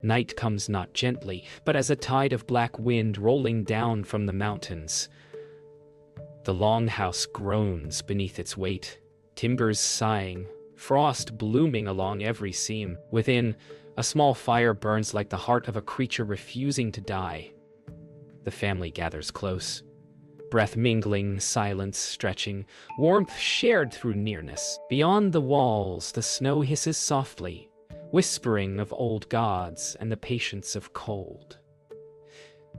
Night comes not gently, but as a tide of black wind rolling down from the mountains. The longhouse groans beneath its weight, timbers sighing, frost blooming along every seam. Within, a small fire burns like the heart of a creature refusing to die. The family gathers close, breath mingling, silence stretching, warmth shared through nearness. Beyond the walls, the snow hisses softly, whispering of old gods and the patience of cold.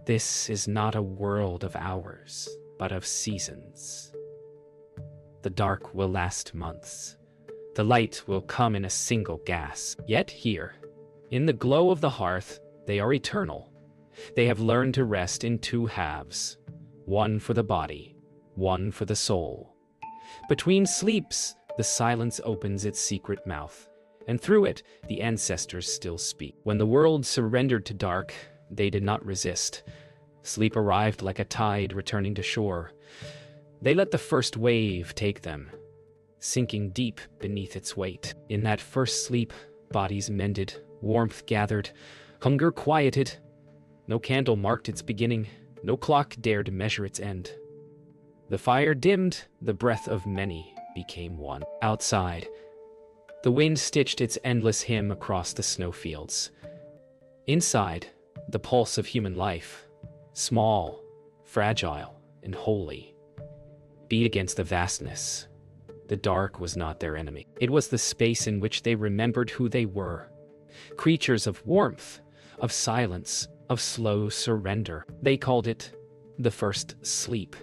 This is not a world of hours, but of seasons. The dark will last months. The light will come in a single gasp. Yet here, in the glow of the hearth, they are eternal. They have learned to rest in two halves, one for the body, one for the soul. Between sleeps, the silence opens its secret mouth, and through it, the ancestors still speak. When the world surrendered to dark, they did not resist. Sleep arrived like a tide returning to shore. They let the first wave take them, sinking deep beneath its weight. In that first sleep, bodies mended, warmth gathered, hunger quieted. No candle marked its beginning, no clock dared measure its end. The fire dimmed, the breath of many became one. Outside, the wind stitched its endless hymn across the snowfields. Inside, the pulse of human life, small, fragile, and holy, beat against the vastness. The dark was not their enemy. It was the space in which they remembered who they were. Creatures of warmth, of silence, of slow surrender. They called it the first sleep.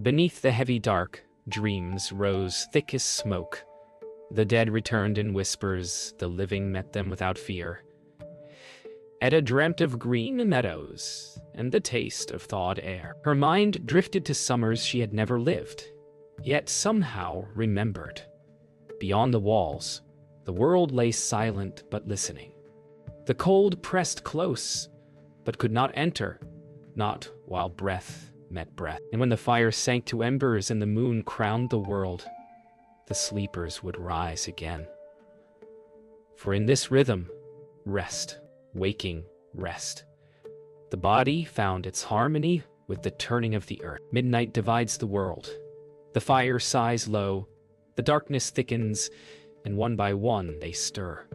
Beneath the heavy dark, dreams rose thick as smoke. The dead returned in whispers, the living met them without fear. Edda dreamt of green meadows and the taste of thawed air. Her mind drifted to summers she had never lived, yet somehow remembered. Beyond the walls, the world lay silent but listening. The cold pressed close, but could not enter, not while breath met breath. And when the fire sank to embers and the moon crowned the world, the sleepers would rise again. For in this rhythm, rest, waking, rest. The body found its harmony with the turning of the earth. Midnight divides the world. The fire sighs low, the darkness thickens, and one by one they stir.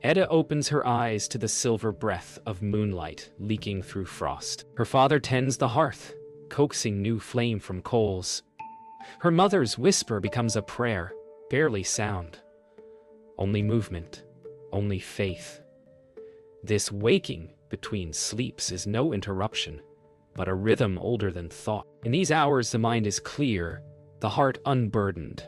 Edda opens her eyes to the silver breath of moonlight leaking through frost. Her father tends the hearth, coaxing new flame from coals. Her mother's whisper becomes a prayer, barely sound. Only movement, only faith. This waking between sleeps is no interruption, but a rhythm older than thought. In these hours the mind is clear, the heart unburdened.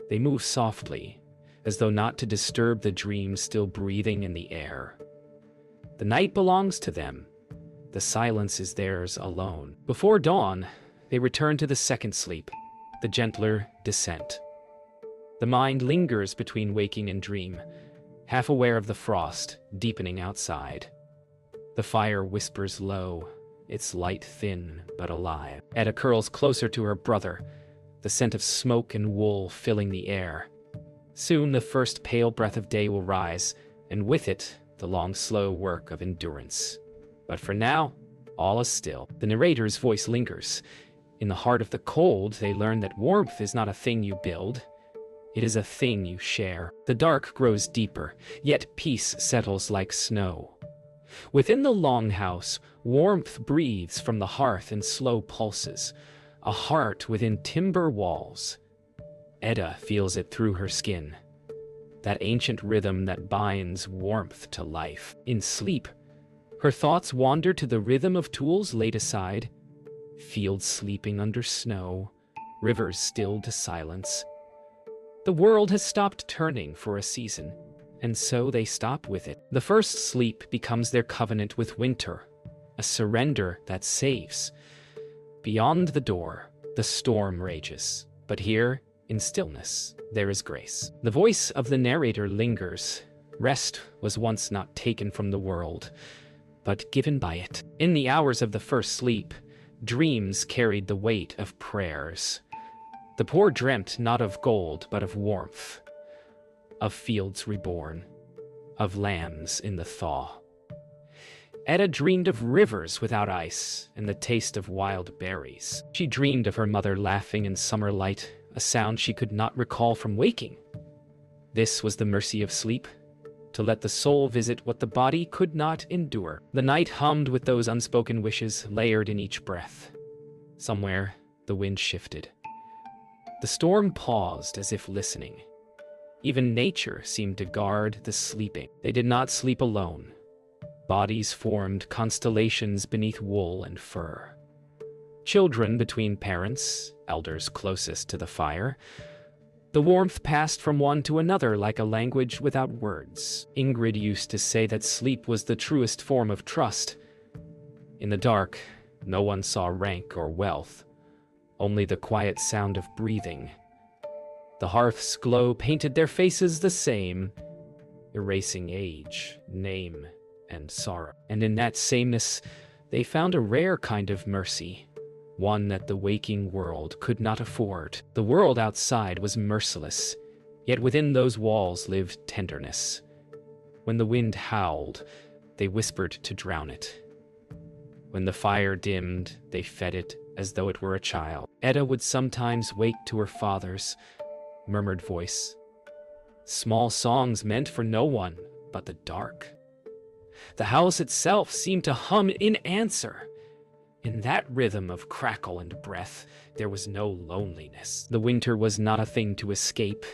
They move softly, as though not to disturb the dream still breathing in the air. The night belongs to them. The silence is theirs alone. Before dawn, they return to the second sleep, the gentler descent. The mind lingers between waking and dream, half aware of the frost deepening outside. The fire whispers low, its light thin but alive. Edda curls closer to her brother, the scent of smoke and wool filling the air. Soon the first pale breath of day will rise, and with it, the long, slow work of endurance. But for now, all is still. The narrator's voice lingers. In the heart of the cold, they learn that warmth is not a thing you build. It is a thing you share. The dark grows deeper, yet peace settles like snow. Within the longhouse, warmth breathes from the hearth in slow pulses, a heart within timber walls. Edda feels it through her skin, that ancient rhythm that binds warmth to life. In sleep, her thoughts wander to the rhythm of tools laid aside, fields sleeping under snow, rivers stilled to silence. The world has stopped turning for a season, and so they stop with it. The first sleep becomes their covenant with winter, a surrender that saves. Beyond the door, the storm rages, but here, in stillness, there is grace. The voice of the narrator lingers. Rest was once not taken from the world, but given by it. In the hours of the first sleep, dreams carried the weight of prayers. The poor dreamt not of gold, but of warmth, of fields reborn, of lambs in the thaw. Etta dreamed of rivers without ice and the taste of wild berries. She dreamed of her mother laughing in summer light, a sound she could not recall from waking. This was the mercy of sleep, to let the soul visit what the body could not endure. The night hummed with those unspoken wishes layered in each breath. Somewhere, the wind shifted. The storm paused as if listening. Even nature seemed to guard the sleeping. They did not sleep alone. Bodies formed constellations beneath wool and fur. Children between parents, elders closest to the fire. The warmth passed from one to another like a language without words. Ingrid used to say that sleep was the truest form of trust. In the dark, no one saw rank or wealth, only the quiet sound of breathing. The hearth's glow painted their faces the same, erasing age, name, and sorrow. And in that sameness, they found a rare kind of mercy, one that the waking world could not afford. The world outside was merciless, yet within those walls lived tenderness. When the wind howled, they whispered to drown it. When the fire dimmed, they fed it as though it were a child. Etta would sometimes wake to her father's murmured voice. Small songs meant for no one but the dark. The house itself seemed to hum in answer. In that rhythm of crackle and breath, there was no loneliness. The winter was not a thing to escape.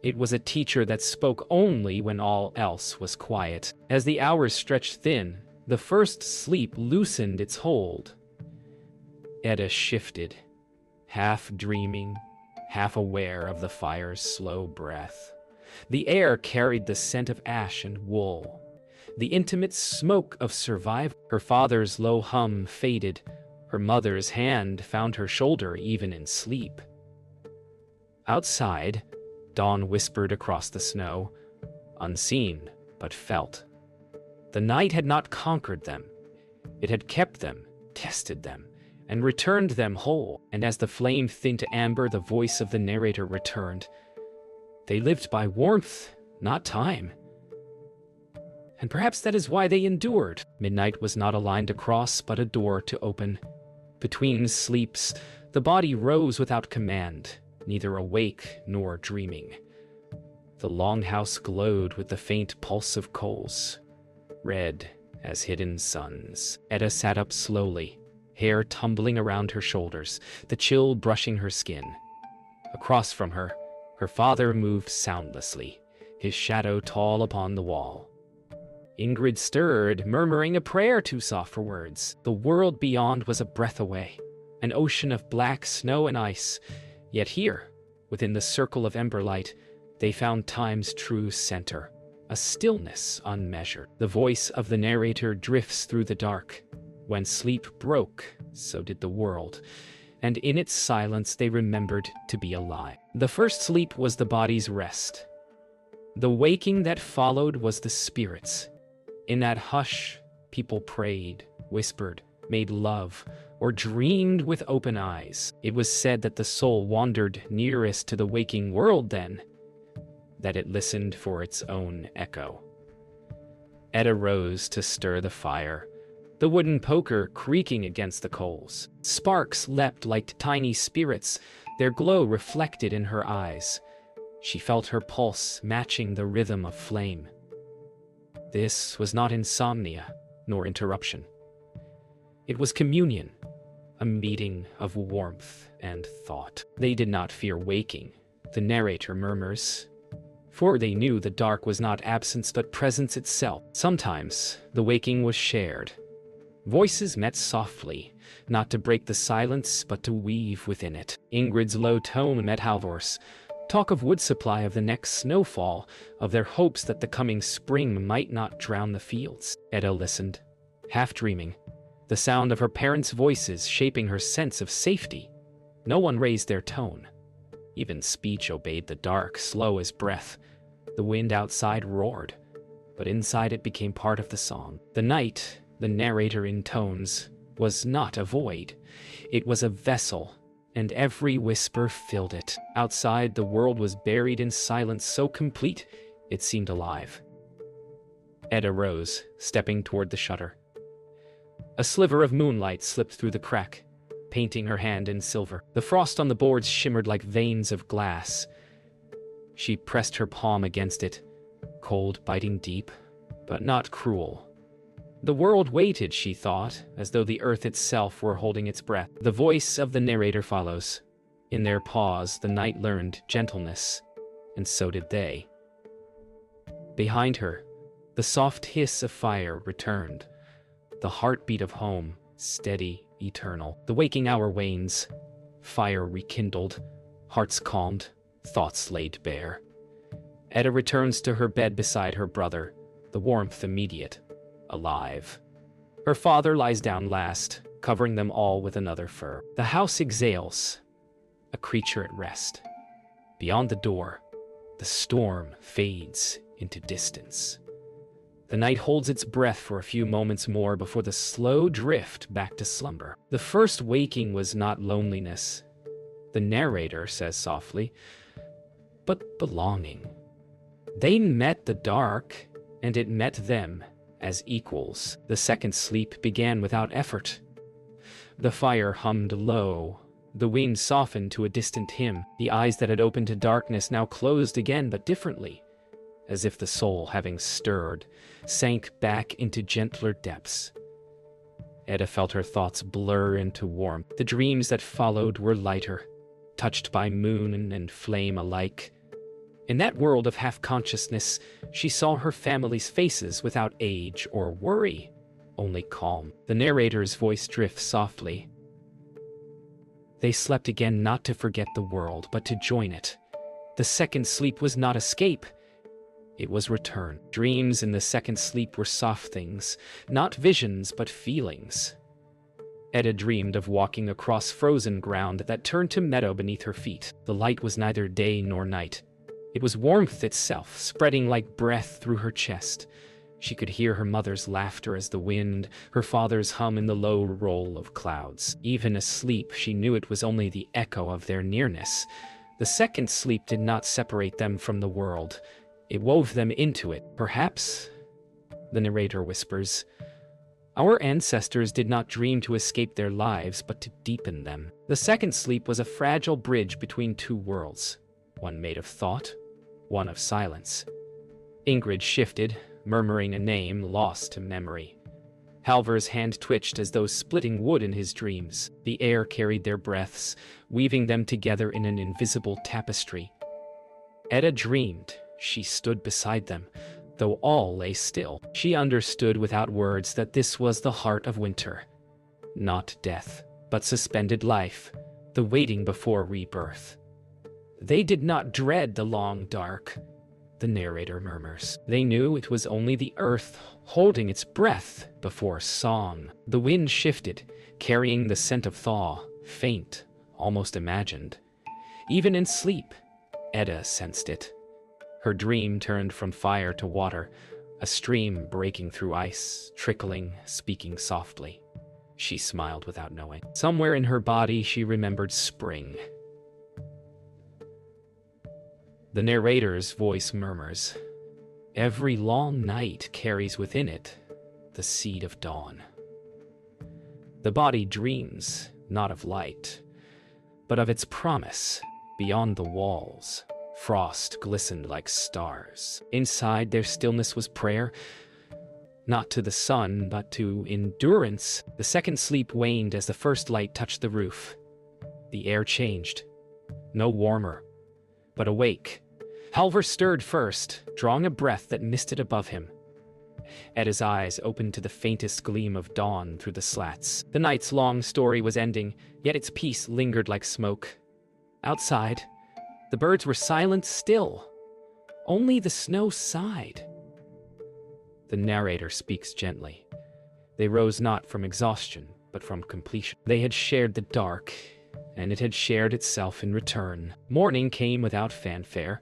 It was a teacher that spoke only when all else was quiet. As the hours stretched thin, the first sleep loosened its hold. Etta shifted, half dreaming, half aware of the fire's slow breath. The air carried the scent of ash and wool, the intimate smoke of survival. Her father's low hum faded. Her mother's hand found her shoulder even in sleep. Outside, dawn whispered across the snow, unseen but felt. The night had not conquered them. It had kept them, tested them, and returned them whole. And as the flame thinned to amber, the voice of the narrator returned. They lived by warmth, not time. And perhaps that is why they endured. Midnight was not a line to cross, but a door to open. Between sleeps, the body rose without command, neither awake nor dreaming. The longhouse glowed with the faint pulse of coals, red as hidden suns. Etta sat up slowly, hair tumbling around her shoulders, the chill brushing her skin. Across from her, her father moved soundlessly, his shadow tall upon the wall. Ingrid stirred, murmuring a prayer too soft for words. The world beyond was a breath away, an ocean of black snow and ice. Yet here, within the circle of ember light, they found time's true center, a stillness unmeasured. The voice of the narrator drifts through the dark. When sleep broke, so did the world, and in its silence they remembered to be alive. The first sleep was the body's rest. The waking that followed was the spirit's. In that hush, people prayed, whispered, made love, or dreamed with open eyes. It was said that the soul wandered nearest to the waking world then, that it listened for its own echo. Etta rose to stir the fire, the wooden poker creaking against the coals. Sparks leapt like tiny spirits, their glow reflected in her eyes. She felt her pulse matching the rhythm of flame. This was not insomnia, nor interruption. It was communion, a meeting of warmth and thought. They did not fear waking, the narrator murmurs, for they knew the dark was not absence but presence itself. Sometimes the waking was shared. Voices met softly, not to break the silence but to weave within it. Ingrid's low tone met Halvor's. Talk of wood supply, of the next snowfall, of their hopes that the coming spring might not drown the fields. Etta listened, half dreaming, the sound of her parents' voices shaping her sense of safety. No one raised their tone. Even speech obeyed the dark, slow as breath. The wind outside roared, but inside it became part of the song. The night, the narrator intones, was not a void. It was a vessel, and every whisper filled it. Outside, the world was buried in silence so complete it seemed alive. Edda rose, stepping toward the shutter. A sliver of moonlight slipped through the crack, painting her hand in silver. The frost on the boards shimmered like veins of glass. She pressed her palm against it, cold, biting deep, but not cruel. The world waited, she thought, as though the earth itself were holding its breath. The voice of the narrator follows. In their pause, the night learned gentleness, and so did they. Behind her, the soft hiss of fire returned, the heartbeat of home, steady, eternal. The waking hour wanes, fire rekindled, hearts calmed, thoughts laid bare. Edda returns to her bed beside her brother, the warmth immediate, alive. Her father lies down last, covering them all with another fur. The house exhales, a creature at rest. Beyond the door, the storm fades into distance. The night holds its breath for a few moments more before the slow drift back to slumber. The first waking was not loneliness, the narrator says softly, but belonging. They met the dark, and it met them as equals. The second sleep began without effort. The fire hummed low. The wind softened to a distant hymn. The eyes that had opened to darkness now closed again, but differently, as if the soul, having stirred, sank back into gentler depths. Edda felt her thoughts blur into warmth. The dreams that followed were lighter, touched by moon and flame alike. In that world of half-consciousness, she saw her family's faces without age or worry, only calm. The narrator's voice drifts softly. They slept again, not to forget the world, but to join it. The second sleep was not escape. It was return. Dreams in the second sleep were soft things, not visions, but feelings. Edda dreamed of walking across frozen ground that turned to meadow beneath her feet. The light was neither day nor night. It was warmth itself, spreading like breath through her chest. She could hear her mother's laughter as the wind, her father's hum in the low roll of clouds. Even asleep, she knew it was only the echo of their nearness. The second sleep did not separate them from the world. It wove them into it. Perhaps, the narrator whispers, our ancestors did not dream to escape their lives, but to deepen them. The second sleep was a fragile bridge between two worlds, one made of thought, one of silence. Ingrid shifted, murmuring a name lost to memory. Halvar's hand twitched as though splitting wood in his dreams. The air carried their breaths, weaving them together in an invisible tapestry. Edda dreamed. She stood beside them, though all lay still. She understood without words that this was the heart of winter. Not death, but suspended life, the waiting before rebirth. They did not dread the long dark, the narrator murmurs. They knew it was only the earth holding its breath before song. The wind shifted, carrying the scent of thaw, faint, almost imagined. Even in sleep, Edda sensed it. Her dream turned from fire to water, a stream breaking through ice, trickling, speaking softly. She smiled without knowing. Somewhere in her body she remembered spring. The narrator's voice murmurs, every long night carries within it the seed of dawn. The body dreams, not of light, but of its promise beyond the walls. Frost glistened like stars. Inside their stillness was prayer, not to the sun, but to endurance. The second sleep waned as the first light touched the roof. The air changed, no warmer, but awake. Halvar stirred first, drawing a breath that misted above him. Edda's eyes opened to the faintest gleam of dawn through the slats. The night's long story was ending, yet its peace lingered like smoke. Outside, the birds were silent still. Only the snow sighed. The narrator speaks gently. They rose not from exhaustion, but from completion. They had shared the dark, and it had shared itself in return. Morning came without fanfare.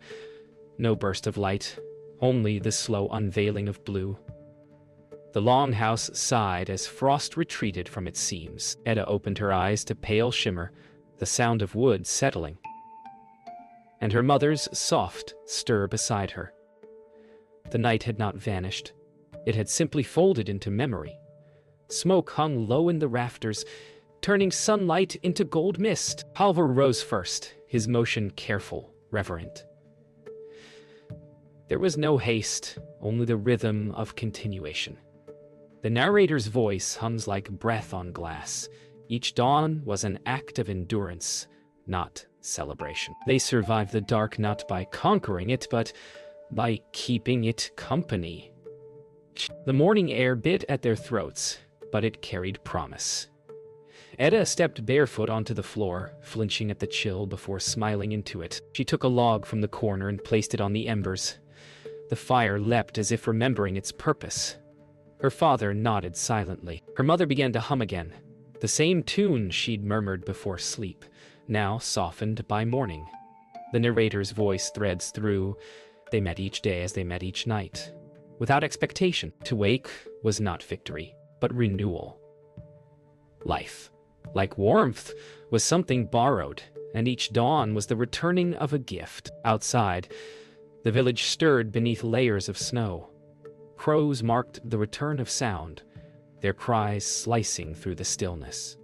No burst of light, only the slow unveiling of blue. The longhouse sighed as frost retreated from its seams. Edda opened her eyes to pale shimmer, the sound of wood settling, and her mother's soft stir beside her. The night had not vanished. It had simply folded into memory. Smoke hung low in the rafters, turning sunlight into gold mist. Halvor rose first, his motion careful, reverent. There was no haste, only the rhythm of continuation. The narrator's voice hums like breath on glass. Each dawn was an act of endurance, not celebration. They survived the dark not by conquering it, but by keeping it company. The morning air bit at their throats, but it carried promise. Edda stepped barefoot onto the floor, flinching at the chill before smiling into it. She took a log from the corner and placed it on the embers. The fire leapt as if remembering its purpose. Her father nodded silently. Her mother began to hum again, the same tune she'd murmured before sleep, now softened by morning. The narrator's voice threads through. They met each day as they met each night, without expectation. To wake was not victory, but renewal. Life, like warmth, was something borrowed, and each dawn was the returning of a gift. Outside, the village stirred beneath layers of snow. Crows marked the return of sound, their cries slicing through the stillness.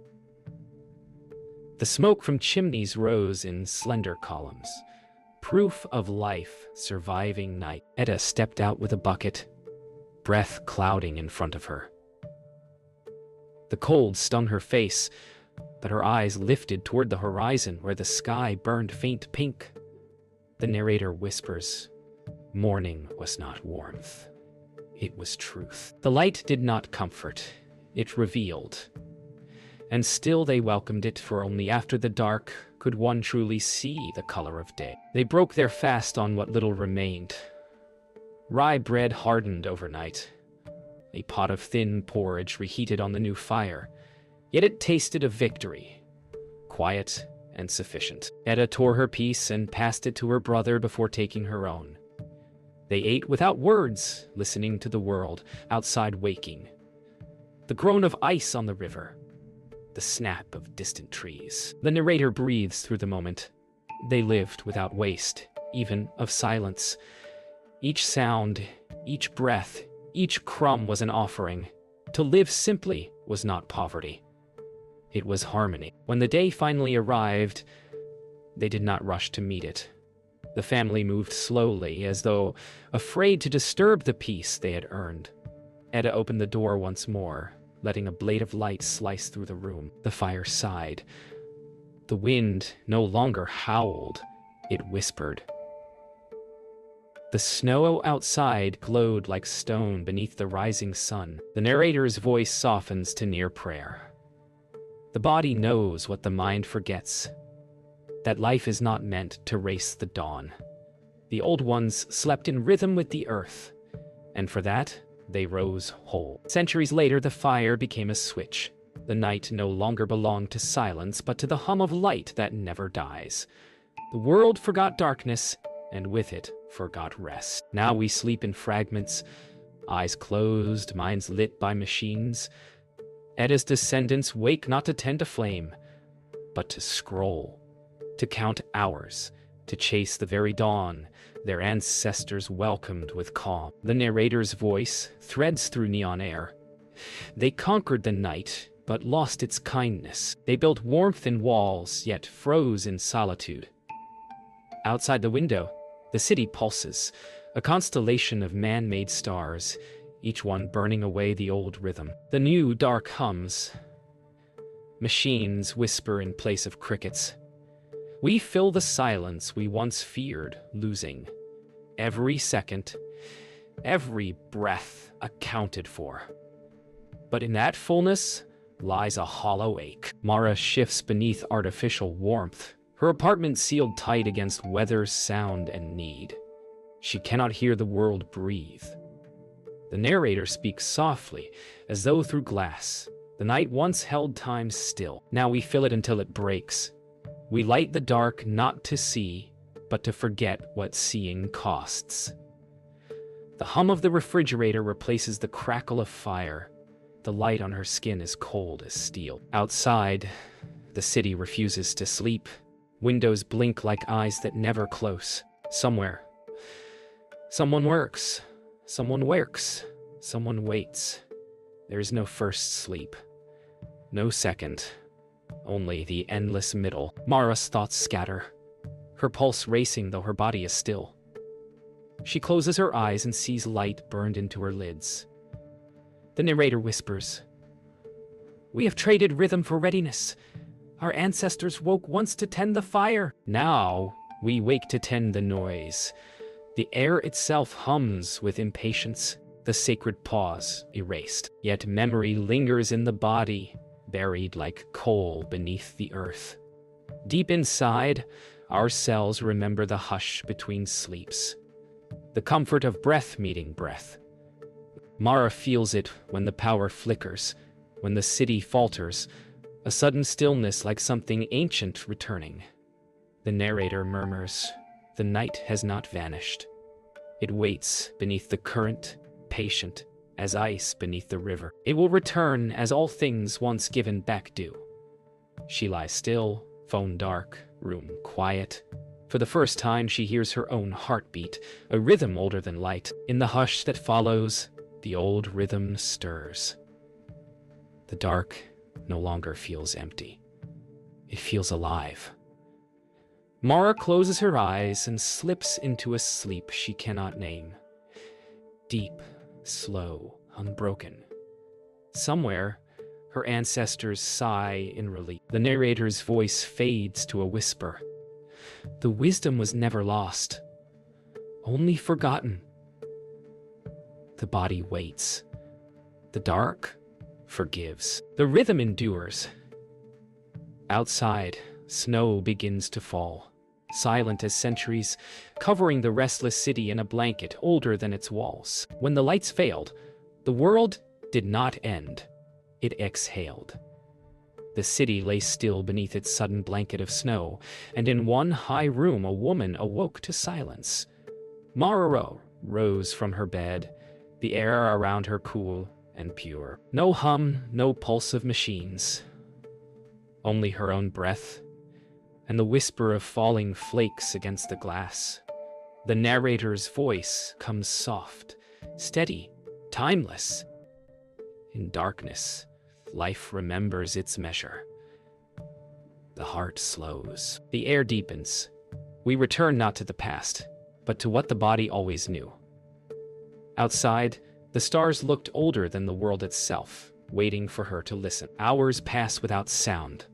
The smoke from chimneys rose in slender columns, proof of life surviving night. Edda stepped out with a bucket, breath clouding in front of her. The cold stung her face, but her eyes lifted toward the horizon where the sky burned faint pink. The narrator whispers, "Morning was not warmth. It was truth." The light did not comfort, it revealed. And still they welcomed it, for only after the dark could one truly see the color of day. They broke their fast on what little remained. Rye bread hardened overnight. A pot of thin porridge reheated on the new fire. Yet it tasted of victory, quiet and sufficient. Edda tore her piece and passed it to her brother before taking her own. They ate without words, listening to the world outside waking. The groan of ice on the river, the snap of distant trees. The narrator breathes through the moment. They lived without waste, even of silence. Each sound, each breath, each crumb was an offering. To live simply was not poverty. It was harmony. When the day finally arrived, they did not rush to meet it. The family moved slowly, as though afraid to disturb the peace they had earned. Edda opened the door once more, letting a blade of light slice through the room. The fire sighed. The wind no longer howled, it whispered. The snow outside glowed like stone beneath the rising sun. The narrator's voice softens to near prayer. The body knows what the mind forgets, that life is not meant to race the dawn. The old ones slept in rhythm with the earth, and for that, they rose whole. Centuries later, the fire became a switch. The night no longer belonged to silence, but to the hum of light that never dies. The world forgot darkness, and with it, forgot rest. Now we sleep in fragments, eyes closed, minds lit by machines. Edda's descendants wake not to tend a flame, but to scroll, to count hours, to chase the very dawn their ancestors welcomed with calm. The narrator's voice threads through neon air. They conquered the night, but lost its kindness. They built warmth in walls, yet froze in solitude. Outside the window, the city pulses, a constellation of man-made stars, each one burning away the old rhythm. The new dark hums. Machines whisper in place of crickets. We fill the silence we once feared losing. Every second, every breath accounted for. But in that fullness lies a hollow ache. Mara shifts beneath artificial warmth, her apartment sealed tight against weather, sound, and need. She cannot hear the world breathe. The narrator speaks softly, as though through glass. The night once held time still. Now we fill it until it breaks. We light the dark not to see, but to forget what seeing costs. The hum of the refrigerator replaces the crackle of fire. The light on her skin is cold as steel. Outside, the city refuses to sleep. Windows blink like eyes that never close. Somewhere, someone works. Someone works. Someone waits. There is no first sleep. No second. Only the endless middle. Mara's thoughts scatter, her pulse racing though her body is still. She closes her eyes and sees light burned into her lids. The narrator whispers, "We have traded rhythm for readiness. Our ancestors woke once to tend the fire. Now we wake to tend the noise. The air itself hums with impatience, the sacred pause erased. Yet memory lingers in the body, buried like coal beneath the earth. Deep inside, our cells remember the hush between sleeps, the comfort of breath meeting breath. Mara feels it when the power flickers, when the city falters, a sudden stillness like something ancient returning. The narrator murmurs, the night has not vanished. It waits beneath the current, patient as ice beneath the river. It will return as all things once given back do. She lies still, phone dark, room quiet. For the first time she hears her own heartbeat, a rhythm older than light. In the hush that follows, the old rhythm stirs. The dark no longer feels empty. It feels alive. Mara closes her eyes and slips into a sleep she cannot name. Deep, slow, unbroken. Somewhere, her ancestors sigh in relief. The narrator's voice fades to a whisper. The wisdom was never lost, only forgotten. The body waits. The dark forgives. The rhythm endures. Outside, snow begins to fall, silent as centuries, covering the restless city in a blanket older than its walls. When the lights failed, the world did not end. It exhaled. The city lay still beneath its sudden blanket of snow, and in one high room a woman awoke to silence. Mara rose from her bed, the air around her cool and pure. No hum, no pulse of machines. Only her own breath, and the whisper of falling flakes against the glass. The narrator's voice comes soft, steady, timeless. In darkness, life remembers its measure. The heart slows. The air deepens. We return not to the past, but to what the body always knew. Outside, the stars looked older than the world itself, waiting for her to listen. Hours pass without sound.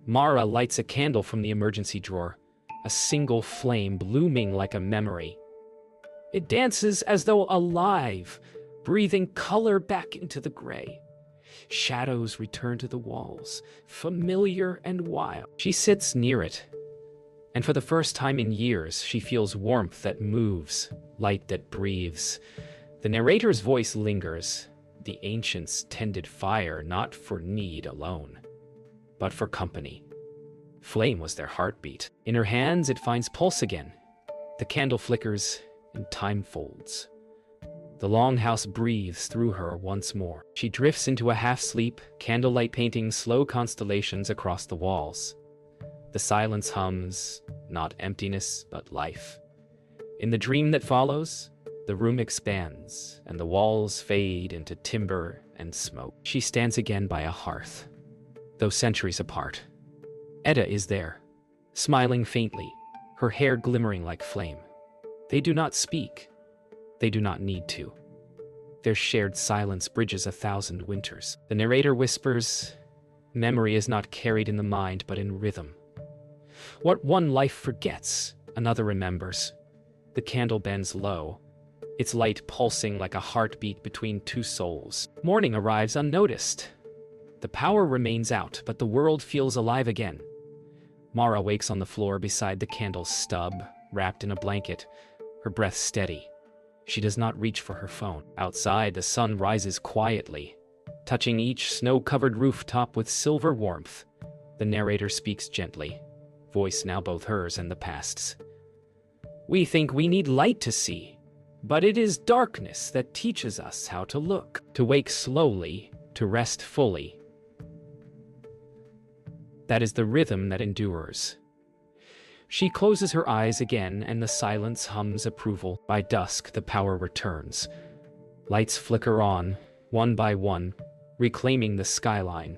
Mara lights a candle from the emergency drawer, a single flame blooming like a memory. It dances as though alive, breathing color back into the gray. Shadows return to the walls, familiar and wild. She sits near it, and for the first time in years, she feels warmth that moves, light that breathes. The narrator's voice lingers. The ancients tended fire not for need alone, but for company. Flame was their heartbeat. In her hands, it finds pulse again. The candle flickers, and time folds. The longhouse breathes through her once more. She drifts into a half-sleep, candlelight painting slow constellations across the walls. The silence hums, not emptiness, but life. In the dream that follows, the room expands, and the walls fade into timber and smoke. She stands again by a hearth, though centuries apart. Edda is there, smiling faintly, her hair glimmering like flame. They do not speak. They do not need to. Their shared silence bridges 1,000 winters. The narrator whispers, memory is not carried in the mind, but in rhythm. What one life forgets, another remembers. The candle bends low, its light pulsing like a heartbeat between two souls. Morning arrives unnoticed. The power remains out, but the world feels alive again. Mara wakes on the floor beside the candle's stub, wrapped in a blanket, her breath steady. She does not reach for her phone. Outside, the sun rises quietly, touching each snow-covered rooftop with silver warmth. The narrator speaks gently, voice now both hers and the past's. We think we need light to see, but it is darkness that teaches us how to look, to wake slowly, to rest fully. That is the rhythm that endures. She closes her eyes again, and the silence hums approval. By dusk, the power returns. Lights flicker on, one by one, reclaiming the skyline.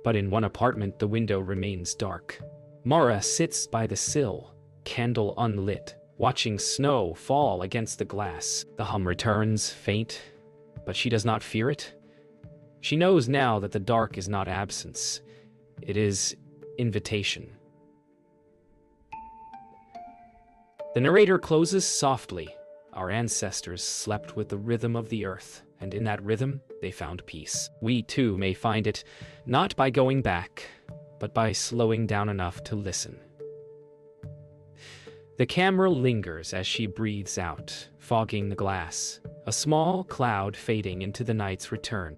But in one apartment, the window remains dark. Mara sits by the sill, candle unlit, watching snow fall against the glass. The hum returns, faint, but she does not fear it. She knows now that the dark is not absence. It is invitation. The narrator closes softly. Our ancestors slept with the rhythm of the earth, and in that rhythm, they found peace. We too may find it, not by going back, but by slowing down enough to listen. The camera lingers as she breathes out, fogging the glass, a small cloud fading into the night's return.